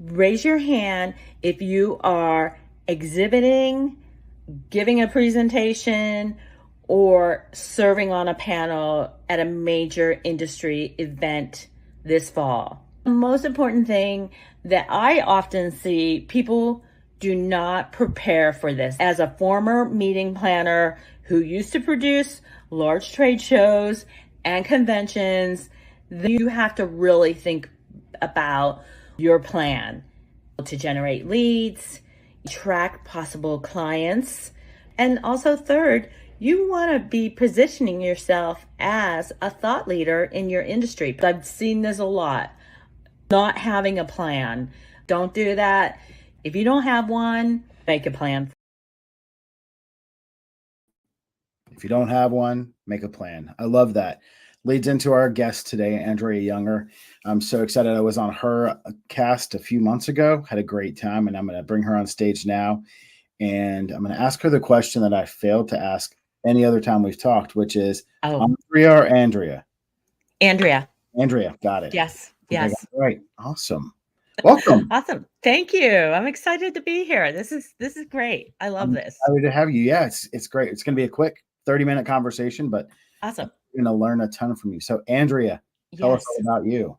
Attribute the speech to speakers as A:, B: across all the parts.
A: Raise your hand if you are exhibiting, giving a presentation, or serving on a panel at a major industry event this fall. The most important thing that I often see, people do not prepare for this. As a former meeting planner who used to produce large trade shows and conventions, you have to really think about your plan to generate leads, track possible clients, and also third, you want to be positioning yourself as a thought leader in your industry. I've seen this a lot. Not having a plan. Don't do that. If you don't have one, make a plan.
B: If you don't have one, make a plan. I love that. Leads into our guest today, Andria Younger. I'm so excited. I was on her cast a few months ago, had a great time, and I'm going to bring her on stage now. And I'm going to ask her the question that I failed to ask any other time we've talked, which is Andria or Andria?
A: Andria.
B: Andria, got it.
A: Yes, yes.
B: Right. Awesome. Welcome.
A: Awesome. Thank you. I'm excited to be here. This is great. I love this.
B: Excited to have you. Yeah, it's great. It's going to be a quick 30-minute conversation, but
A: awesome.
B: We're going to learn a ton from you. So, Andria, tell us all about you.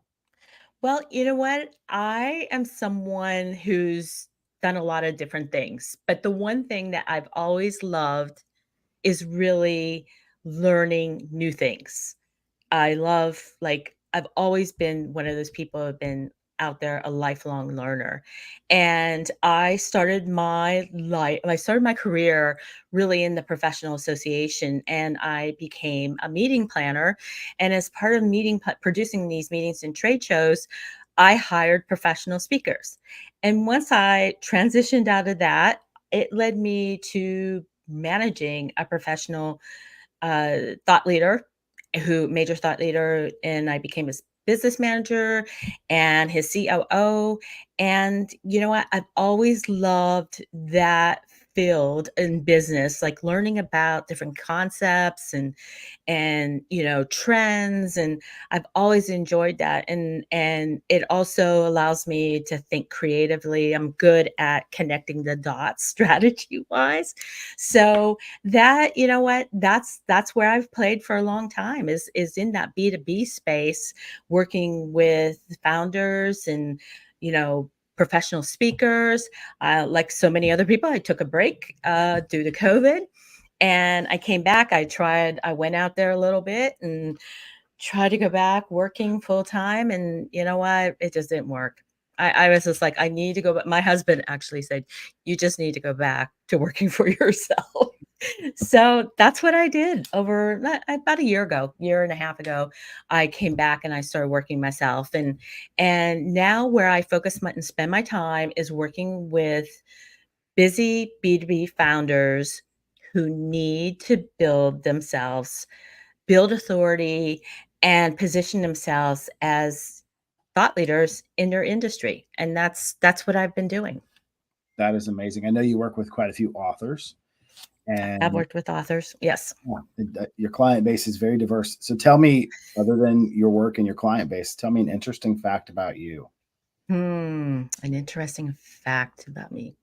A: Well, you know what? I am someone who's done a lot of different things, but the one thing that I've always loved is really learning new things. I love, I've always been one of those people who have been out there, a lifelong learner. And I started my career really in the professional association, and I became a meeting planner. And as part of producing these meetings and trade shows, I hired professional speakers. And once I transitioned out of that, it led me to managing a professional major thought leader, and I became his business manager and his COO. And you know what? I've always loved that field in business, like learning about different concepts and trends, and I've always enjoyed that, and it also allows me to think creatively. I'm good at connecting the dots strategy wise, so that, you know what, that's where I've played for a long time, is in that B2B space, working with founders and professional speakers. Like so many other people, I took a break due to COVID, and I came back. I went out there a little bit and tried to go back working full time. And you know what? It just didn't work. I was just like, I need to go. But my husband actually said, you just need to go back to working for yourself. So that's what I did over about a year and a half ago. I came back and I started working myself. And now where I focus and spend my time is working with busy B2B founders who need to build themselves, build authority, and position themselves as thought leaders in their industry. And that's what I've been doing.
B: That is amazing. I know you work with quite a few authors. And
A: I've worked with authors. Yes.
B: Your client base is very diverse. So tell me, other than your work and your client base, tell me an interesting fact about you.
A: An interesting fact about me.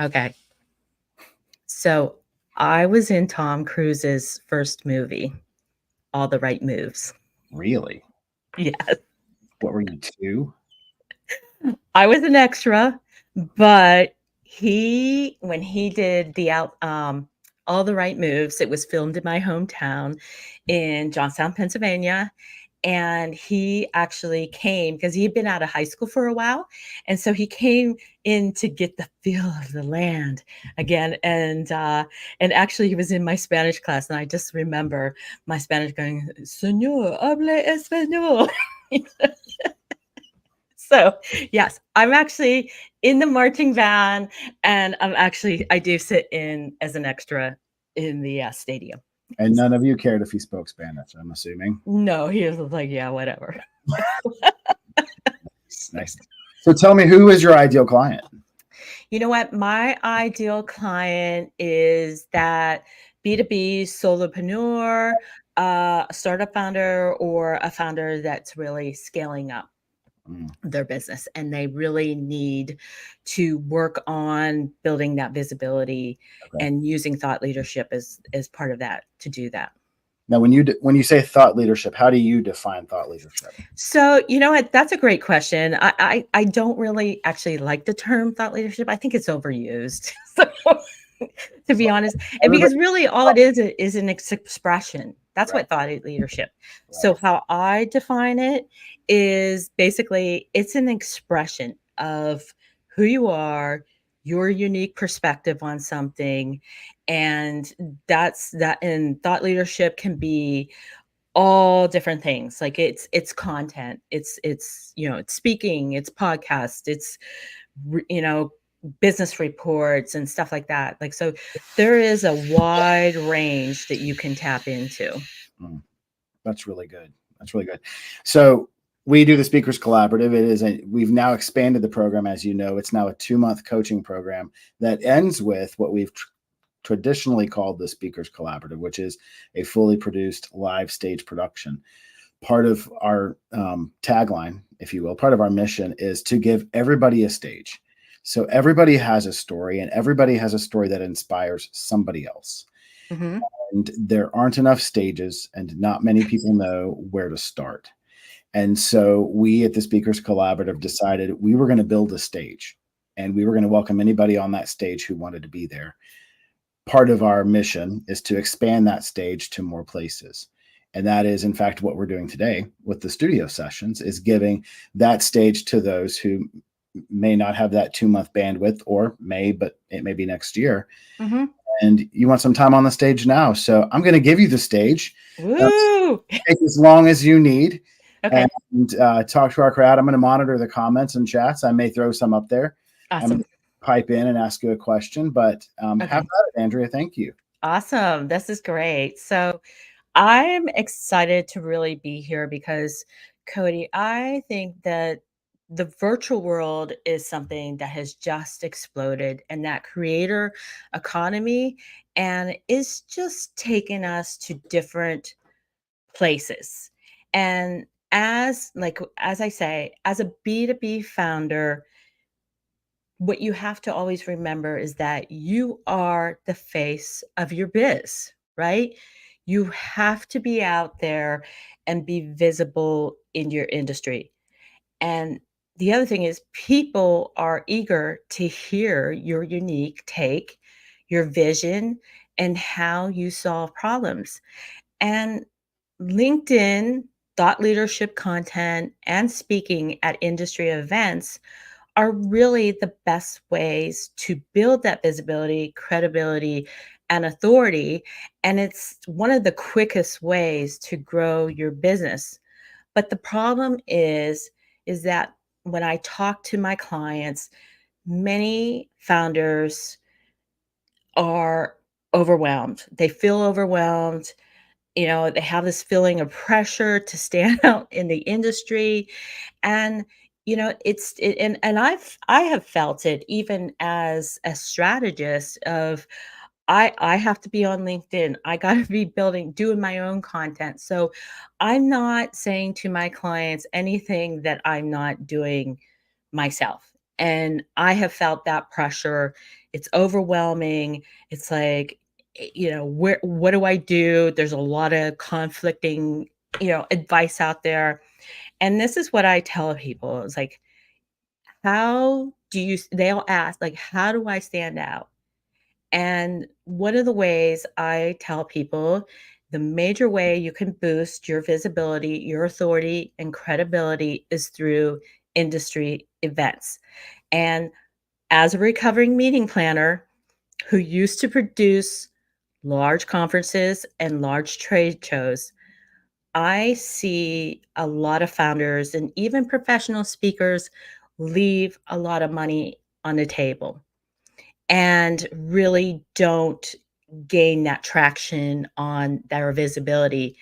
A: Okay. So I was in Tom Cruise's first movie, All the Right Moves.
B: Really?
A: Yes.
B: What were you, 2?
A: I was an extra, but when he did All the Right Moves, it was filmed in my hometown in Johnstown, Pennsylvania. And he actually came because he had been out of high school for a while. And so he came in to get the feel of the land again. And actually he was in my Spanish class. And I just remember my Spanish going, Señor, hable español. So yes, I'm actually in the marching band, and I do sit in as an extra in the stadium.
B: And none of you cared if he spoke Spanish, I'm assuming.
A: No, he was like, yeah, whatever.
B: Nice. So tell me, who is your ideal client?
A: You know what? My ideal client is that B2B solopreneur, a startup founder, or a founder that's really scaling up.
B: Mm,
A: their business, and they really need to work on building that visibility
B: okay.
A: and using thought leadership as part of that to do that.
B: Now, when you say thought leadership, how do you define thought leadership?
A: So, you know what? That's a great question. I don't really actually like the term thought leadership. I think it's overused. So, to be
B: Well,
A: honest, and
B: everybody,
A: because really all it is an expression. That's
B: right,
A: what thought leadership. So,
B: right,
A: how I define it is basically it's an expression of who you are, your unique perspective on something, and that's that. And thought leadership can be all different things. Like it's content, it's you know, it's speaking, it's podcast, it's you know, business reports and stuff like that. Like so there is a wide range that you can tap into.
B: mm, that's really good. That's really good. So we do the Speakers Collaborative. We've now expanded the program, as you know. It's now a 2-month coaching program that ends with what we've traditionally called the Speakers Collaborative, which is a fully produced live stage production. Part of our tagline, if you will, part of our mission is to give everybody a stage. So everybody has a story, and everybody has a story that inspires somebody else.
A: Mhm.
B: And there aren't enough stages, and not many people know where to start. And so we at the Speakers Collaborative decided we were going to build a stage, and we were going to welcome anybody on that stage who wanted to be there. Part of our mission is to expand that stage to more places. And that is, in fact, what we're doing today with the studio sessions, is giving that stage to those who may not have that 2-month bandwidth, or may, but it may be next year.
A: Mhm.
B: And you want some time on the stage now. So I'm going to give you the stage. Uh,
A: Woo!
B: take as long as you need,
A: Okay.
B: and talk to our crowd. I'm going to monitor the comments and chats. I may throw some up there. I'm going
A: Awesome.
B: to pipe in and ask you a question, but have
A: Okay.
B: at it, Andrea. Thank you.
A: Awesome. This is great. So I'm excited to really be here because, Cody, I think that the virtual world is something that has just exploded, and that creator economy and is just taking us to different places. And as I say, as a B2B founder, what you have to always remember is that you are the face of your biz, right? You have to be out there and be visible in your industry. And the other thing is, people are eager to hear your unique take, your vision, and how you solve problems. And LinkedIn, thought leadership content, and speaking at industry events are really the best ways to build that visibility, credibility, and authority. And it's one of the quickest ways to grow your business. But the problem is that when I talk to my clients, many founders are overwhelmed. They feel overwhelmed. You know, they have this feeling of pressure to stand out in the industry, and and I have felt it even as a strategist of I have to be on LinkedIn. I got to be doing my own content. So I'm not saying to my clients anything that I'm not doing myself. And I have felt that pressure. It's overwhelming. It's like, what do I do? There's a lot of conflicting, advice out there. And this is what I tell people. It's like, they'll ask, like, how do I stand out? And one of the ways I tell people, the major way you can boost your visibility, your authority, and credibility is through industry events. And as a recovering meeting planner who used to produce large conferences and large trade shows, I see a lot of founders and even professional speakers leave a lot of money on the table and really don't gain that traction on their visibility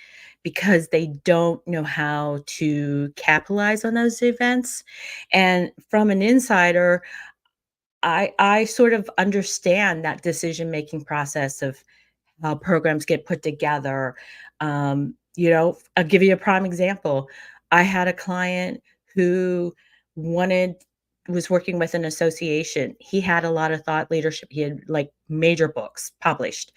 A: because they don't know how to capitalize on those events. And from an insider, I sort of understand that decision making process of how programs get put together. I'll give you a prime example. I had a client who wanted was working with an association. He had a lot of thought leadership. He had like major books published.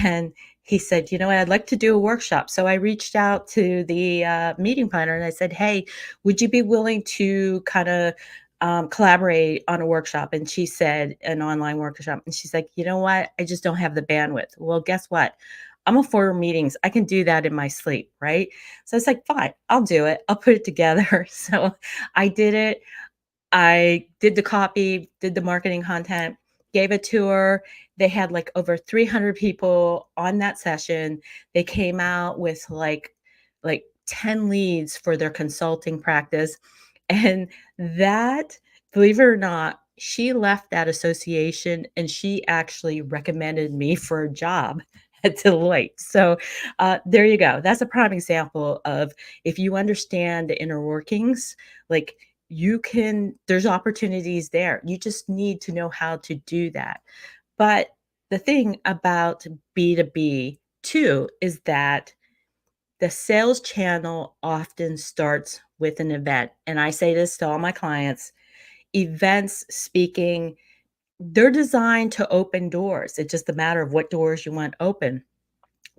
A: And he said, "You know what? I'd like to do a workshop." So I reached out to the meeting planner and I said, "Hey, would you be willing to kind of collaborate on a workshop?" And she said, "An online workshop." And she's like, "You know what? I just don't have the bandwidth." Well, guess what? I'm a 4 meetings. I can do that in my sleep, right? So it's like, fine, I'll do it. I'll put it together. So I did it. I did the copy, did the marketing content, gave a tour. They had like over 300 people on that session. They came out with like 10 leads for their consulting practice. And that, believe it or not, she left that association and she actually recommended me for a job at Deloitte. So there you go. That's a prime example of if you understand the inner workings, like there's opportunities there. You just need to know how to do that. But the thing about B2B too is that the sales channel often starts with an event. And I say this to all my clients, events, speaking, they're designed to open doors. It's just a matter of what doors you want open.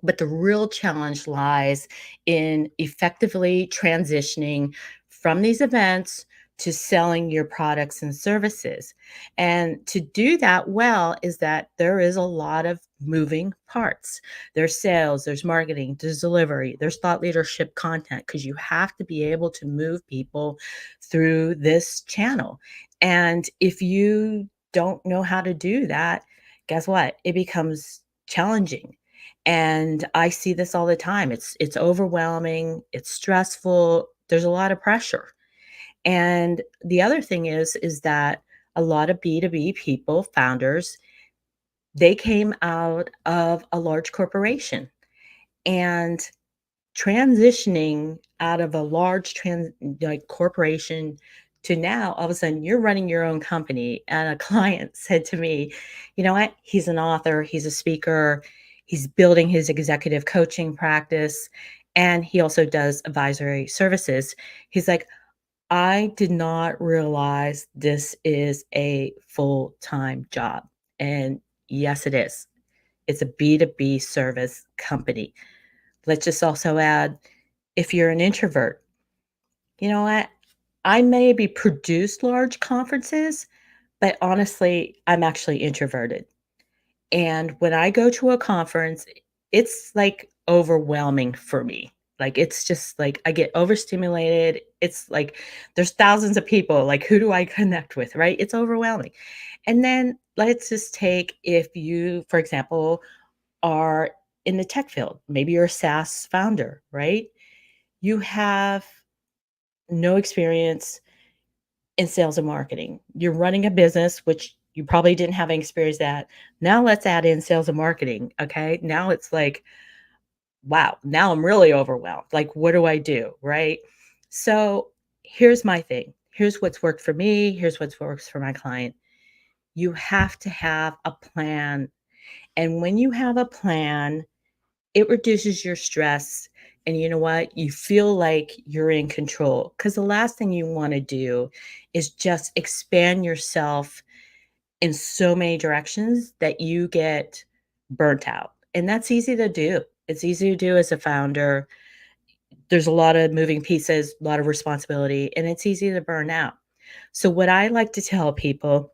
A: But the real challenge lies in effectively transitioning from these events to selling your products and services. And to do that well is that there is a lot of moving parts. There's sales, there's marketing, there's delivery, there's thought leadership content, because you have to be able to move people through this channel. And if you don't know how to do that, guess what? It becomes challenging, and I see this all the time. It's overwhelming, it's stressful, there's a lot of pressure. And the other thing is that a lot of B2B people, founders, they came out of a large corporation, and transitioning out of a large like corporation to now all of a sudden you're running your own company. And a client said to me, "You know what? He's an author, he's a speaker, he's building his executive coaching practice, and he also does advisory services." He's like, "I did not realize this is a full-time job." And yes, it is. It's a B2B service company. Let's just also add, if you're an introvert, you know what? I maybe produce large conferences, but honestly, I'm actually introverted. And when I go to a conference, it's like overwhelming for me. Like it's just like I get overstimulated. It's like there's thousands of people. Like, who do I connect with, right? It's overwhelming. And then let's just take, if you, for example, are in the tech field, maybe you're a SaaS founder, right? You have no experience in sales and marketing. You're running a business, which you probably didn't have any experience at. Now let's add in sales and marketing. Okay. Now it's like, wow, now I'm really overwhelmed. Like, what do I do? Right. So here's my thing. Here's what's worked for me. Here's what works for my client. You have to have a plan. And when you have a plan, it reduces your stress, and you know what? You feel like you're in control, because the last thing you wanna do is just expand yourself in so many directions that you get burnt out, and that's easy to do. It's easy to do as a founder. There's a lot of moving pieces, a lot of responsibility, and it's easy to burn out. So what I like to tell people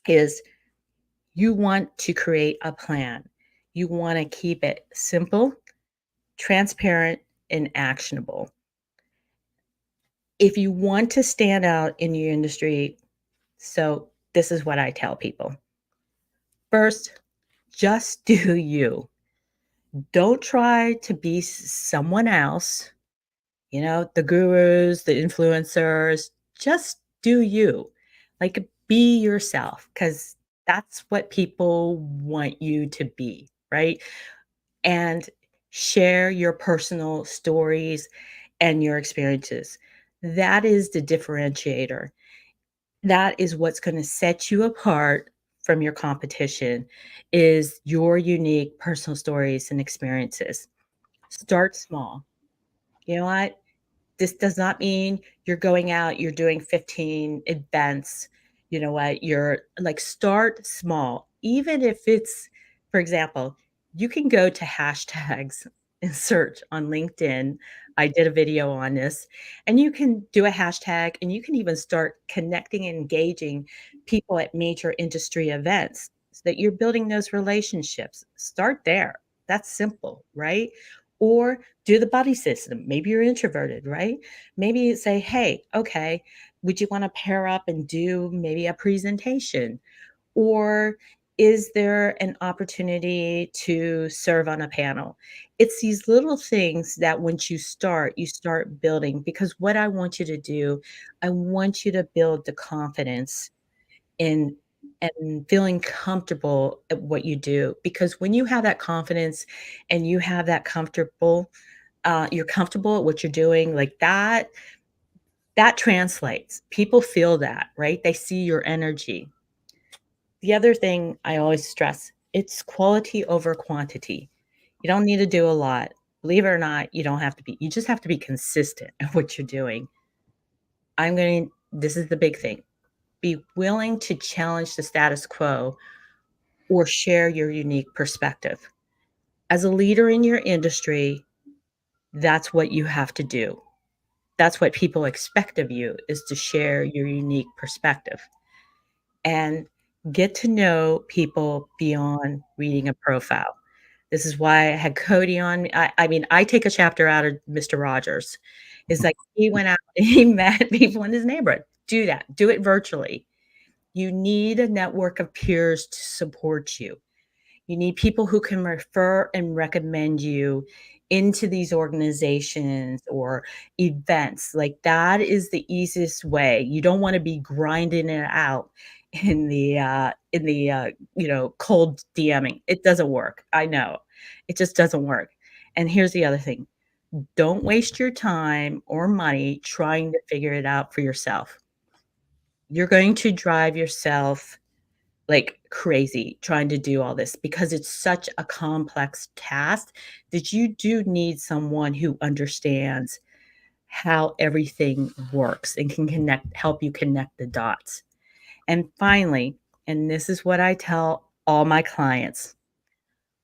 A: is you want to create a plan. You wanna keep it simple, transparent, and actionable. If you want to stand out in your industry, so this is what I tell people. First, just do you. Don't try to be someone else, the gurus, the influencers. Just do you. Like, be yourself, because that's what people want you to be, right? And share your personal stories and your experiences. That is the differentiator. That is what's going to set you apart from your competition, is your unique personal stories and experiences. Start small. You know what? This does not mean you're going out, you're doing 15 events. You know what? You're like, start small. Even if it's, for example, you can go to hashtags and search on LinkedIn. I did a video on this, and you can do a hashtag and you can even start connecting and engaging people at major industry events so that you're building those relationships. Start there. That's simple, right? Or do the buddy system. Maybe you're introverted, right? Maybe say, hey, okay, would you want to pair up and do maybe a presentation? Or is there an opportunity to serve on a panel? It's these little things that once you start building. Because what I want you to do, I want you to build the confidence in and feeling comfortable at what you do. Because when you have that confidence and you have that comfortable, you're comfortable at what you're doing, like that translates. People feel that, right? They see your energy. The other thing I always stress, it's quality over quantity. You don't need to do a lot. Believe it or not, you don't have to be. You just have to be consistent at what you're doing. This is the big thing. Be willing to challenge the status quo or share your unique perspective. As a leader in your industry, that's what you have to do. That's what people expect of you, is to share your unique perspective and get to know people beyond reading a profile. This is why I had Cody on. I mean, I take a chapter out of Mr. Rogers. It's like he went out and he met people in his neighborhood. Do that. Do it virtually. You need a network of peers to support you. You need people who can refer and recommend you into these organizations or events. Like, that is the easiest way. You don't want to be grinding it out in the cold DMing. It doesn't work. I know. It just doesn't work. And here's the other thing. Don't waste your time or money trying to figure it out for yourself. You're going to drive yourself like crazy trying to do all this because it's such a complex task that you do need someone who understands how everything works and can help you connect the dots. And finally, and this is what I tell all my clients,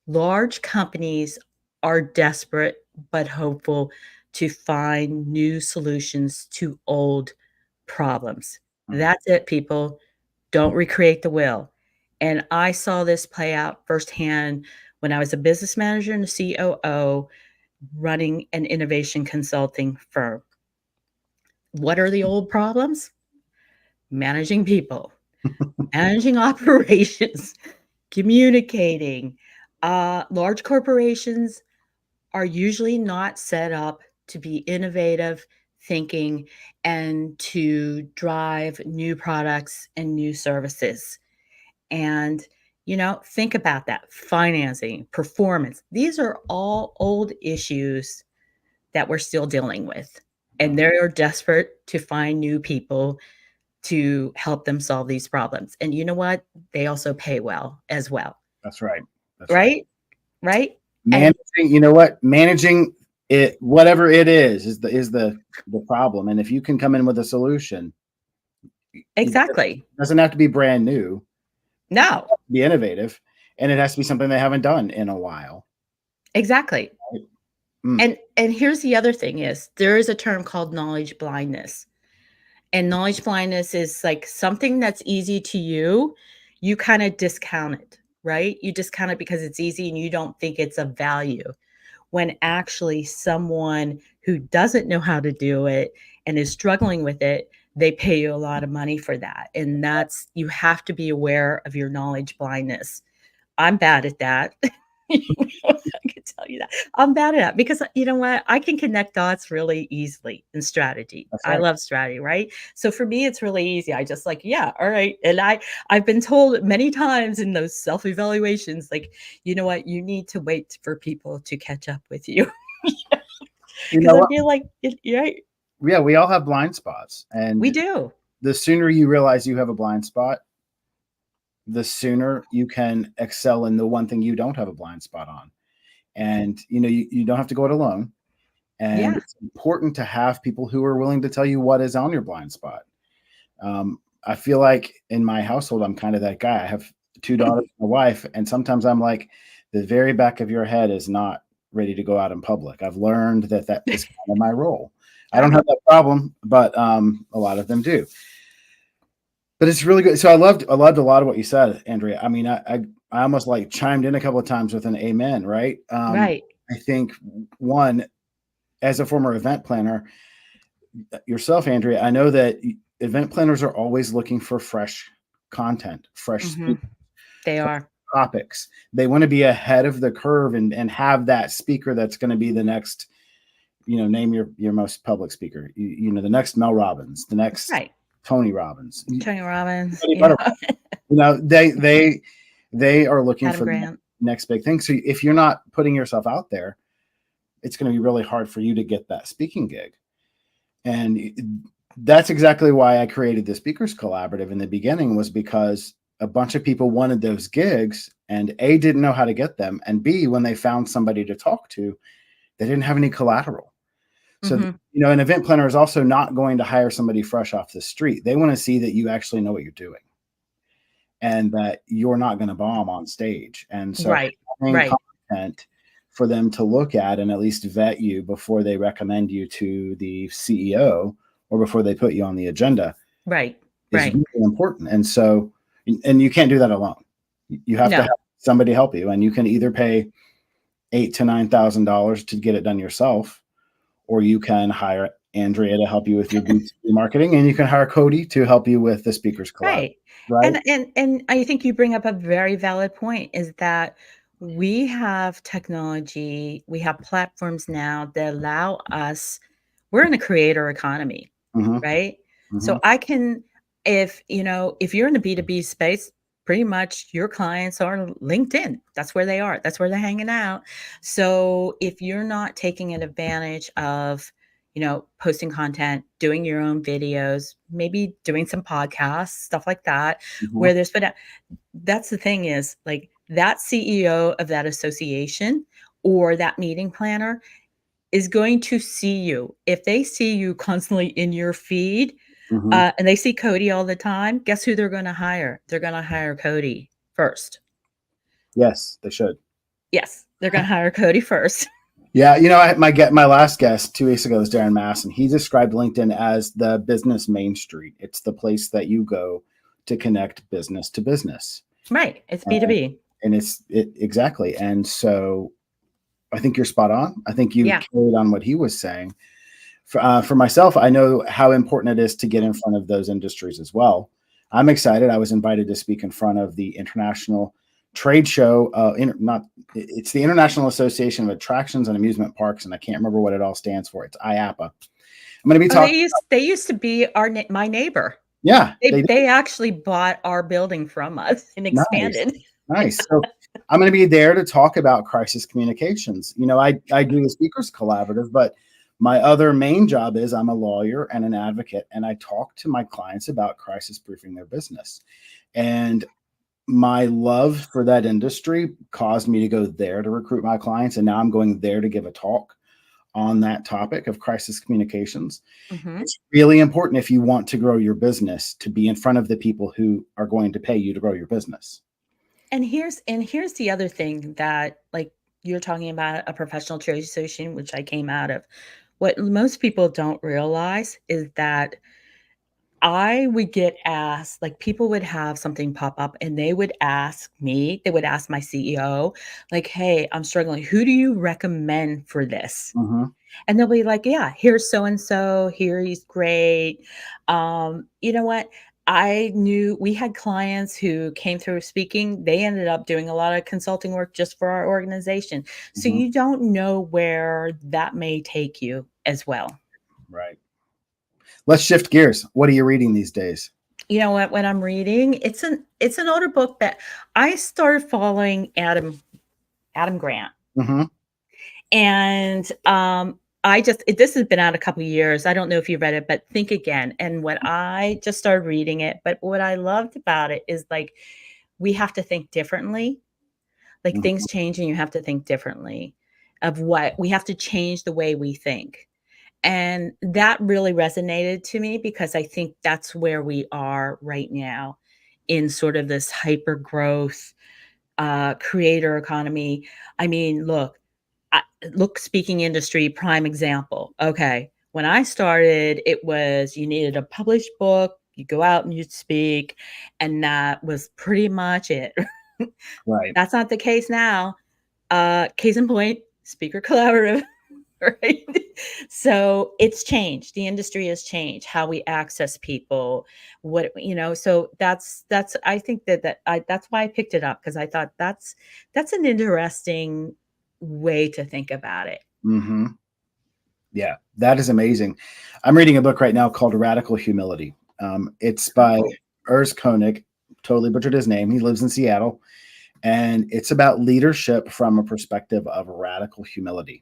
A: large companies are desperate but hopeful to find new solutions to old problems.
B: Mm.
A: That's it, people. Don't recreate the wheel. And I saw this play out firsthand when I was a business manager and a COO running an innovation consulting firm. What are the old problems? Managing people, managing operations, communicating. Large corporations are usually not set up to be innovative thinking and to drive new products and new services. And, think about that. Financing, performance, these are all old issues that we're still dealing with. And they're desperate to find new people to help them solve these problems. And you know what? They also pay well as well.
B: That's right. That's right.
A: Right? Right? And
B: Managing, you know what? Managing it, whatever it is the problem. And if you can come in with a solution, it
A: exactly.
B: doesn't have to be brand new,
A: No,
B: be innovative, and it has to be something they haven't done in a while.
A: exactly.
B: Mm.
A: And here's the other thing is there is a term called knowledge blindness. And knowledge blindness is like something that's easy to you kind of discount it, right? You discount it because it's easy and you don't think it's of value. When actually someone who doesn't know how to do it and is struggling with it, they pay you a lot of money for that. And you have to be aware of your knowledge blindness. I'm bad at that. I can tell you that. I'm bad at that because you know what? I can connect dots really easily in strategy.
B: That's
A: I
B: right.
A: love strategy, right? So for me, it's really easy. I just like, yeah, all right. And I've been told many times in those self-evaluations, like, you know what, you need to wait for people to catch up with you.
B: You
A: Because
B: know
A: I
B: what?
A: feel like right,
B: Yeah, we all have blind spots.
A: we
B: And
A: do.
B: the sooner you realize you have a blind spot, the sooner you can excel in the one thing you don't have a blind spot on. And you don't have to go it alone. And
A: Yeah.
B: it's important to have people who are willing to tell you what is on your blind spot. I feel like in my household, I'm kind of that guy. I have two daughters and a wife, and sometimes I'm like, the very back of your head is not ready to go out in public. I've learned that that is kind of my role. I don't
A: Uh-huh.
B: have that problem, but a lot of them do. But it's really good. So I loved a lot of what you said, Andrea. I mean, I almost like chimed in a couple of times with an amen, right?
A: Right.
B: I think one, as a former event planner, yourself, Andrea, I know that event planners are always looking for fresh content, fresh
A: Hmm. They are.
B: topics. They want to be ahead of the curve and have that speaker that's going to be the next, name your most public speaker. The next Mel Robbins, the next
A: Right.
B: Tony Robbins,
A: Tony Robbins,
B: Tony Butterworth. They are looking
A: Adam
B: for the
A: Grant.
B: next big thing. So if you're not putting yourself out there, it's going to be really hard for you to get that speaking gig. And that's exactly why I created the Speakers Collaborative in the beginning, was because a bunch of people wanted those gigs and A, didn't know how to get them. And B, when they found somebody to talk to, they didn't have any collateral. So,
A: Hmm.
B: an event planner is also not going to hire somebody fresh off the street. They want to see that you actually know what you're doing and that you're not going to bomb on stage. And so
A: Right.
B: having
A: Right.
B: content for them to look at and at least vet you before they recommend you to the CEO or before they put you on the agenda
A: Right.
B: is
A: Right.
B: really important. And so, and you can't do that alone. You have to
A: No.
B: have somebody help you, and you can either pay $8,000 to $9,000 to get it done yourself, or you can hire Andrea to help you with your B2B marketing, and you can hire Cody to help you with the Speakers Collab.
A: Right.
B: Right?
A: And I think you bring up a very valid point, is that we have technology, we have platforms now that allow us, we're in a creator economy,
B: Mm-hmm.
A: right?
B: Mm-hmm.
A: So I can, if you're in the B2B space, pretty much your clients are LinkedIn. That's where they are. That's where they're hanging out. So if you're not taking advantage of, posting content, doing your own videos, maybe doing some podcasts, stuff like that,
B: Mm-hmm.
A: where there's but that's the thing, is like that CEO of that association or that meeting planner is going to see you. If they see you constantly in your feed,
B: Mm-hmm.
A: and they see Cody all the time, guess who they're going to hire? They're going to hire Cody first.
B: Yes, they should.
A: Yes, they're going to hire Cody first.
B: Yeah, my last guest 2 weeks ago was Darren Mass, and he described LinkedIn as the business main street. It's the place that you go to connect business to business,
A: Right. It's
B: and,
A: B2B.
B: and it's it exactly. And so I think you're spot on. I think you
A: Yeah.
B: carried on what he was saying. For myself, I know how important it is to get in front of those industries as well. I'm excited. I was invited to speak in front of the international trade show. Not It's the International Association of Attractions and Amusement Parks, and I can't remember what it all stands for. It's IAPA. I'm going to be
A: Oh,
B: talking.
A: they used to be my neighbor.
B: Yeah,
A: They
B: they did.
A: they actually bought our building from us and
B: Nice,
A: expanded.
B: nice. So I'm going to be there to talk about crisis communications. I do the Speakers Collaborative, but my other main job is I'm a lawyer and an advocate, and I talk to my clients about crisis proofing their business. And my love for that industry caused me to go there to recruit my clients, and now I'm going there to give a talk on that topic of crisis communications.
A: Mhm.
B: It's really important, if you want to grow your business, to be in front of the people who are going to pay you to grow your business.
A: And here's the other thing that, like, you're talking about a professional trade association, which I came out of. What most people don't realize is that I would get asked, like, people would have something pop up and they would ask me, they would ask my CEO, like, "Hey, I'm struggling. Who do you recommend for this?"
B: Mm-hmm.
A: And they'll be like, "Yeah, here's so and so. Here, he's great." You know what? I knew we had clients who came through speaking. They ended up doing a lot of consulting work just for our organization. So
B: Mm-hmm.
A: you don't know where that may take you as well.
B: Right. Let's shift gears. What are you reading these days?
A: You know what? When I'm reading, it's an older book that I started following Adam Grant.
B: Mm-hmm.
A: And, this has been out a couple of years. I don't know if you read it, but Think Again. And what I just started reading it, but what I loved about it is, like, we have to think differently. Like,
B: Mm-hmm.
A: things change and you have to think differently. of what we have to change the way we think. And that really resonated to me because I think that's where we are right now in sort of this hyper growth creator economy. I mean, I, look, speaking industry, prime example. Okay. When I started, it was you needed a published book, you go out and you'd speak, and that was pretty much it.
B: Right.
A: That's not the case now. Case in point, Speaker Collaborative, right? So it's changed. The industry has changed how we access people. What so that's I think that's why I picked it up because I thought that's an interesting way to think about it.
B: Hmm. Yeah, that is amazing. I'm reading a book right now called Radical Humility. It's
A: Oh,
B: by
A: cool.
B: Urs Koenig. Totally butchered his name. He lives in Seattle, and it's about leadership from a perspective of radical humility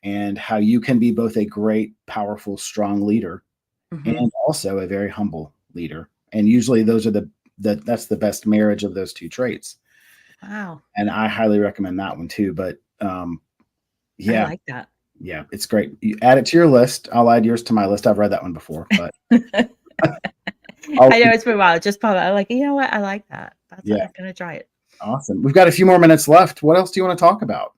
B: and how you can be both a great, powerful, strong leader
A: Mhm.
B: and also a very humble leader. And usually, those are that's the best marriage of those two traits.
A: Wow.
B: And I highly recommend that one too. But
A: I
B: yeah,
A: like that.
B: yeah, it's great. You add it to your list. I'll add yours to my list. I've read that one before, but I'll,
A: I know it's been a while. It just popped out. I'm like, you know what? I like that.
B: yeah,
A: I'm gonna try it.
B: awesome. We've got a few more minutes left. What else do you want to talk about?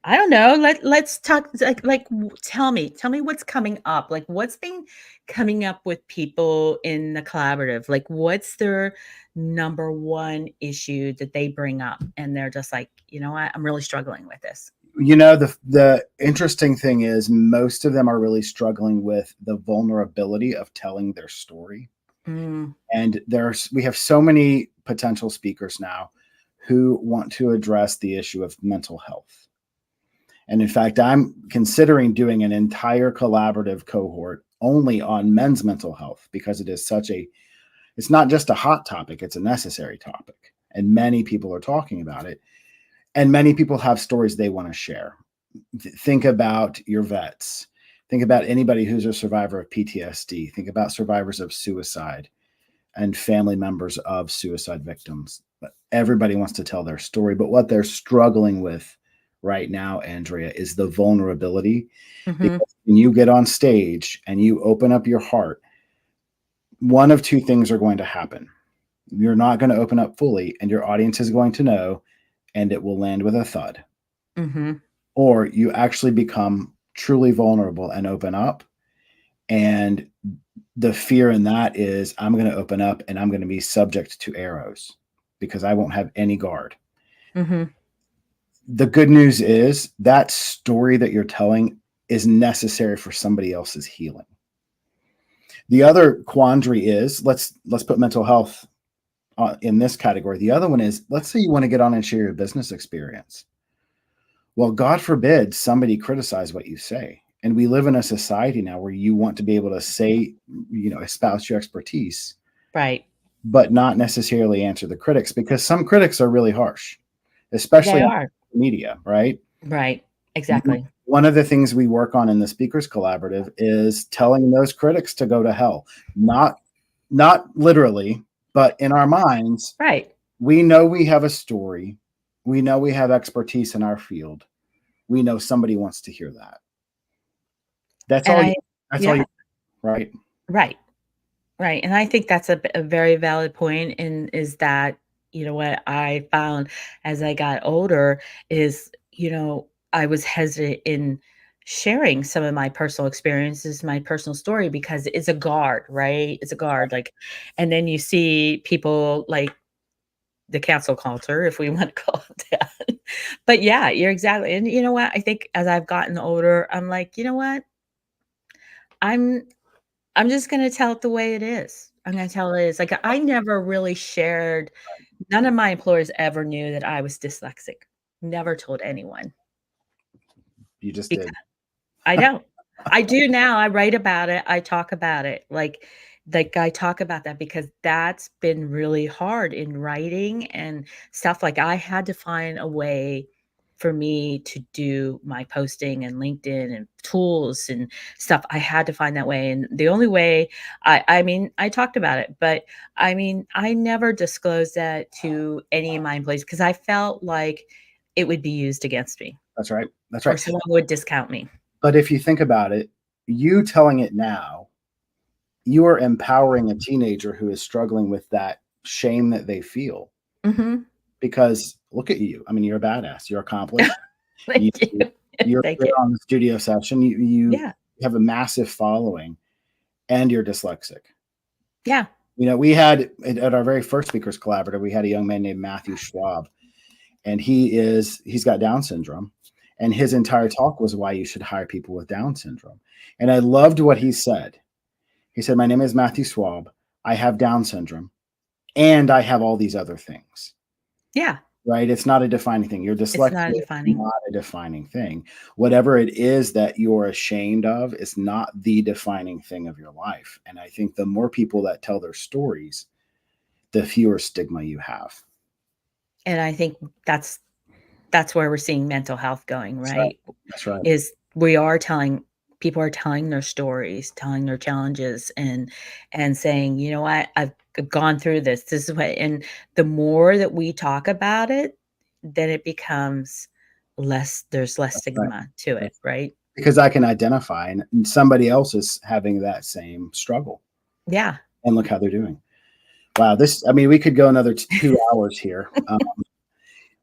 A: I don't know. Let's talk tell me what's coming up. Like what's been coming up with people in the collaborative? Like what's their number one issue that they bring up and they're just like, you know what? I'm really struggling with this.
B: The interesting thing is most of them are really struggling with the vulnerability of telling their story.
A: Mm,
B: And we have so many potential speakers now who want to address the issue of mental health. And in fact, I'm considering doing an entire collaborative cohort only on men's mental health because it's not just a hot topic, it's a necessary topic. And many people are talking about it. And many people have stories they want to share. Think about your vets. Think about anybody who's a survivor of PTSD. Think about survivors of suicide and family members of suicide victims. But everybody wants to tell their story, but what they're struggling with right now, Andrea, is the vulnerability.
A: mhm,
B: Because when you get on stage and you open up your heart, one of two things are going to happen. You're not going to open up fully, and your audience is going to know, and it will land with a thud.
A: mhm,
B: Or you actually become truly vulnerable and open up. And the fear in that is I'm going to open up and I'm going to be subject to arrows because I won't have any guard.
A: mhm,
B: The good news is that story that you're telling is necessary for somebody else's healing. The other quandary is let's put mental health in this category. The other one is let's say you want to get on and share your business experience. Well, God forbid somebody criticize what you say. And we live in a society now where you want to be able to say, espouse your expertise,
A: right.
B: but not necessarily answer the critics because some critics are really harsh,
A: They
B: especially on
A: are.
B: media, right?
A: Right. Exactly.
B: One of the things we work on in the Speakers Collaborative is telling those critics to go to hell. Not literally, but in our minds,
A: Right.
B: we know we have a story. We know we have expertise in our field. We know somebody wants to hear that. That's
A: And
B: all you
A: I
B: that's all you
A: yeah,
B: right?
A: right. Right, and I think that's a very valid point, and is that, what I found as I got older is, I was hesitant in sharing some of my personal experiences, my personal story, because it's a guard, right? It's a guard, like, and then you see people like the cancel culture, if we want to call it that. But yeah, you're exactly, and you know what? I think as I've gotten older, I'm like, you know what? I'm I'm just gonna tell it the way it is. I'm gonna tell it is. Like, I never really shared none of my employers ever knew that I was dyslexic. Never told anyone
B: You just
A: because
B: did.
A: I don't. I do now, I write about it, I talk about it, I talk about that because that's been really hard in writing and stuff, like, I had to find a way for me to do my posting and LinkedIn and tools and stuff, I had to find that way, and the only way I mean, I talked about it, but, I mean, I never disclosed that to any of my employees because I felt like it would be used against me.
B: That's right. That's
A: or
B: right.
A: someone would discount me.
B: But if you think about it, you telling it now, you are empowering a teenager who is struggling with that shame that they feel.
A: Mhm.
B: Because look at you. I mean, you're a badass. You're accomplished. You,
A: Thank you.
B: you're
A: Thank
B: here
A: you.
B: on the studio session. You
A: Yeah.
B: have a massive following, and you're dyslexic.
A: Yeah.
B: We had at our very first speakers collaborative, we had a young man named Matthew Schwab, and he's got Down syndrome, and his entire talk was why you should hire people with Down syndrome. And I loved what he said. He said, "My name is Matthew Schwab. I have Down syndrome, and I have all these other things."
A: Yeah.
B: Right? It's not a defining thing. Your
A: It's
B: dyslexia
A: not
B: is
A: defining.
B: not a defining thing. Whatever it is that you're ashamed of is not the defining thing of your life. And I think the more people that tell their stories, the fewer stigma you have.
A: And I think that's where we're seeing mental health going,
B: That's right.
A: right?
B: That's right.
A: Is people are telling their stories, telling their challenges, and saying, "You know what? I've gone through this. This is what." And the more that we talk about it, then it becomes there's less
B: That's right.
A: stigma to it,
B: That's
A: right?
B: because I can identify and somebody else is having that same struggle.
A: Yeah.
B: And look how they're doing. Wow, I mean, we could go another 2 hours here.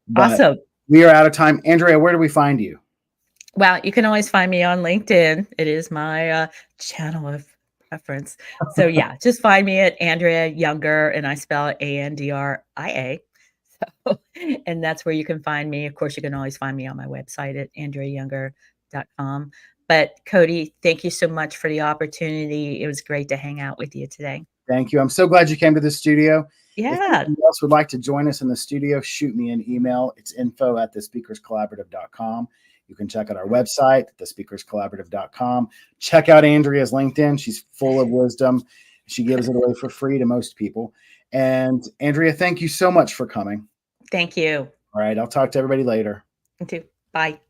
B: But
A: Awesome.
B: we are out of time. Andrea, where do we find you?
A: Well, you can always find me on LinkedIn. It is my, channel of preference. So, yeah, just find me at Andrea Younger, and I spell it Andria. So, and that's where you can find me. Of course, you can always find me on my website at andreayounger.com. But Cody, thank you so much for the opportunity. It was great to hang out with you today.
B: Thank you. I'm so glad you came to the studio. If
A: Yeah.
B: anybody else would like to join us in the studio, shoot me an email. It's info@thespeakerscollaborative.com. You can check out our website, thespeakerscollaborative.com. Check out Andrea's LinkedIn. She's full of wisdom. She gives it away for free to most people. And Andrea, thank you so much for coming.
A: Thank you.
B: All right. I'll talk to everybody later.
A: You too. Bye.